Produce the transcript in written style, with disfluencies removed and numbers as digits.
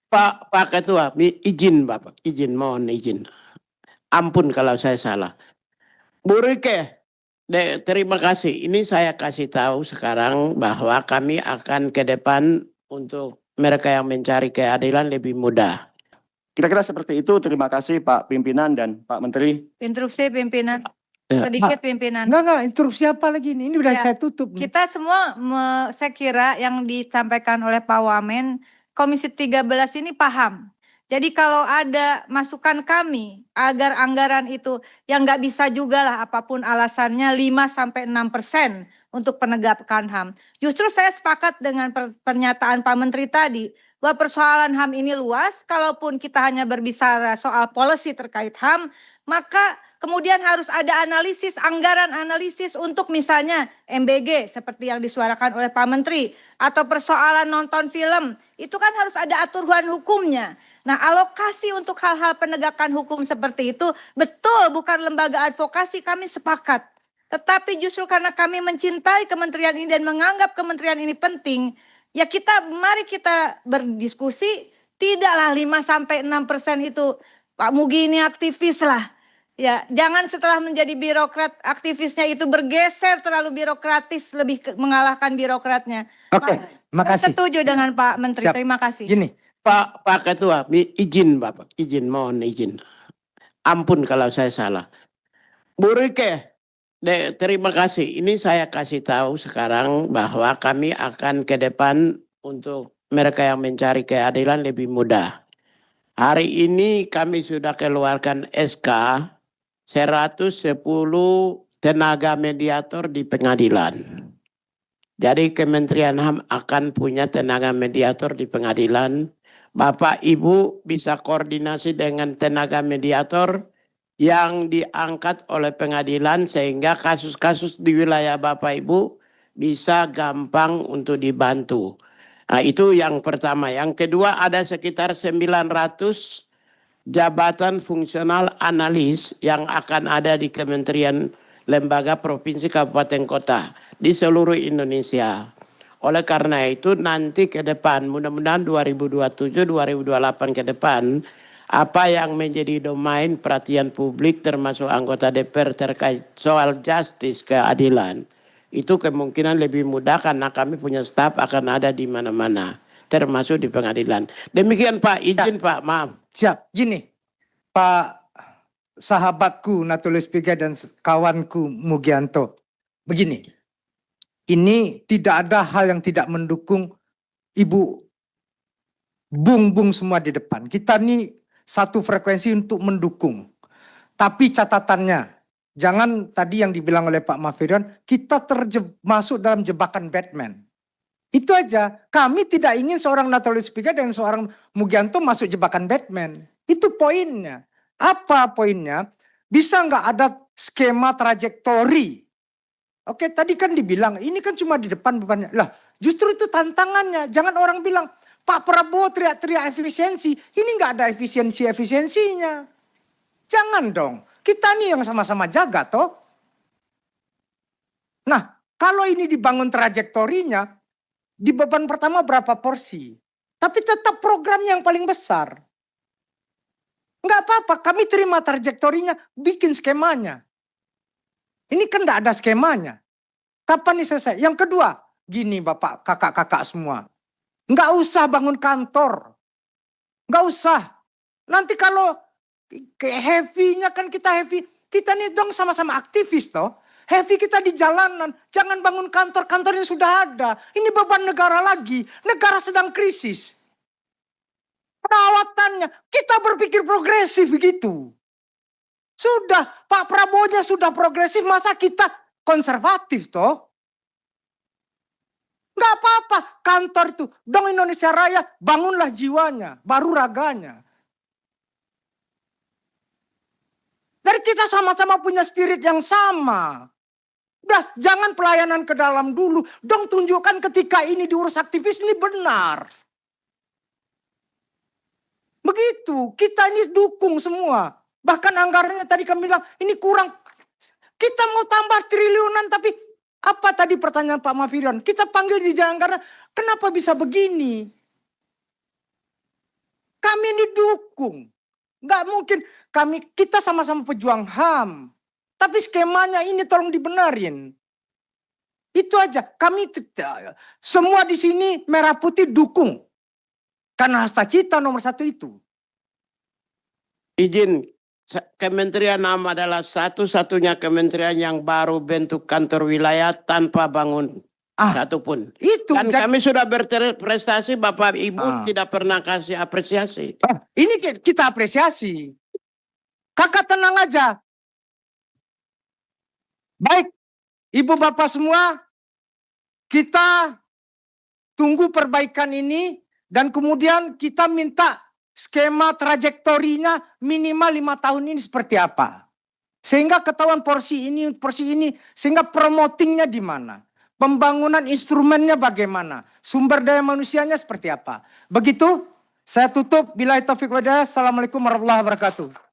Pak Ketua, izin Bapak, mohon izin. Ampun kalau saya salah. Bu Rike, terima kasih. Ini saya kasih tahu sekarang bahwa kami akan ke depan untuk mereka yang mencari keadilan lebih mudah. Kira-kira seperti itu. Terima kasih Pak Pimpinan dan Pak Menteri. Interupsi pimpinan. Ya. Sedikit pimpinan. Enggak, interupsi apa lagi ini? Ini udah Ya, saya tutup. Kita semua saya kira yang disampaikan oleh Pak Wamen, Komisi 13 ini paham. Jadi kalau ada masukan kami agar anggaran itu yang nggak bisa juga lah apapun alasannya 5-6% untuk penegakan HAM. Justru saya sepakat dengan pernyataan Pak Menteri tadi bahwa persoalan HAM ini luas. Kalaupun kita hanya berbicara soal policy terkait HAM, maka kemudian harus ada analisis, anggaran analisis untuk misalnya MBG seperti yang disuarakan oleh Pak Menteri. Atau persoalan nonton film, itu kan harus ada aturan hukumnya. Nah, alokasi untuk hal-hal penegakan hukum seperti itu betul bukan lembaga advokasi, kami sepakat. Tetapi justru karena kami mencintai kementerian ini dan menganggap kementerian ini penting, ya mari kita berdiskusi, tidaklah 5-6% itu. Pak Mugi ini aktivis lah. Ya, jangan setelah menjadi birokrat aktivisnya itu bergeser terlalu birokratis, lebih mengalahkan birokratnya. Oke, makasih. Saya setuju dengan Pak Menteri. Siap. Terima kasih. Gini, Pak Ketua, izin Bapak, mohon izin. Ampun kalau saya salah. Bu Rike, terima kasih. Ini saya kasih tahu sekarang bahwa kami akan ke depan untuk mereka yang mencari keadilan lebih mudah. Hari ini kami sudah keluarkan SK 110 tenaga mediator di pengadilan. Jadi Kementerian HAM akan punya tenaga mediator di pengadilan. Bapak Ibu bisa koordinasi dengan tenaga mediator yang diangkat oleh pengadilan sehingga kasus-kasus di wilayah Bapak Ibu bisa gampang untuk dibantu. Nah, itu yang pertama. Yang kedua, ada sekitar 900 jabatan fungsional analis yang akan ada di kementerian, lembaga, provinsi, kabupaten, kota di seluruh Indonesia. Oleh karena itu nanti ke depan, mudah-mudahan 2027-2028 ke depan, apa yang menjadi domain perhatian publik termasuk anggota DPR terkait soal justice, keadilan, itu kemungkinan lebih mudah karena kami punya staf akan ada di mana-mana, termasuk di pengadilan. Demikian Pak, izin Pak, maaf. siap. Gini, Pak sahabatku Natulus Pigai dan kawanku Mugianto. Begini, ini tidak ada hal yang tidak mendukung Ibu Bung semua di depan. Kita ini satu frekuensi untuk mendukung. Tapi catatannya, jangan tadi yang dibilang oleh Pak Mahfirian, kita masuk dalam jebakan Batman. Itu aja. Kami tidak ingin seorang Natulus Pigai dan seorang Mugianto masuk jebakan Batman. Itu poinnya. Apa poinnya? Bisa nggak ada skema trajektori? Oke, tadi kan dibilang, ini kan cuma di depan-depannya. Lah, justru itu tantangannya. Jangan orang bilang, Pak Prabowo teriak-teriak efisiensi. Ini nggak ada efisiensinya. Jangan dong. Kita nih yang sama-sama jaga toh. Nah, kalau ini dibangun trajektorinya, di beban pertama berapa porsi? Tapi tetap program yang paling besar. Nggak apa-apa, kami terima trajektorinya, bikin skemanya. Ini kan nggak ada skemanya. Kapan ini selesai? Yang kedua, gini Bapak, kakak-kakak semua. Nggak usah bangun kantor. Nggak usah. Nanti kalau heavy-nya kan kita heavy. Kita nih dong sama-sama aktivis toh. Heavy kita di jalanan. Jangan bangun kantor-kantornya sudah ada. Ini beban negara lagi. Negara sedang krisis. Perawatannya. Kita berpikir progresif begitu. Sudah, Pak Prabowo-nya sudah progresif, masa kita konservatif toh? Nggak apa-apa, kantor itu, dong Indonesia Raya, bangunlah jiwanya, baru raganya. Dari kita sama-sama punya spirit yang sama. Udah, jangan pelayanan ke dalam dulu, dong tunjukkan ketika ini diurus aktivis ini benar. Begitu, kita ini dukung semua. Bahkan anggarannya tadi kami bilang, ini kurang. Kita mau tambah triliunan, tapi apa tadi pertanyaan Pak Mahfirian? Kita panggil di jalan karena kenapa bisa begini? kami ini dukung. Nggak mungkin kita sama-sama pejuang HAM. Tapi skemanya ini tolong dibenarin. Itu aja. Kami semua di sini merah putih dukung. Karena hasta cita nomor 1 itu. Izin, Kementerian HAM adalah satu-satunya kementerian yang baru bentuk kantor wilayah tanpa bangun satupun. Itu. Dan kami sudah berprestasi, Bapak Ibu Ah. tidak pernah kasih apresiasi. Ini kita apresiasi. Kakak tenang aja. Baik, Ibu Bapak semua, kita tunggu perbaikan ini dan kemudian kita minta skema trajektorinya minimal 5 tahun ini seperti apa. Sehingga ketahuan porsi ini, sehingga promotingnya di mana. Pembangunan instrumennya bagaimana. Sumber daya manusianya seperti apa. Begitu, saya tutup. Billahi taufiq wal hidayah. Assalamualaikum warahmatullahi wabarakatuh.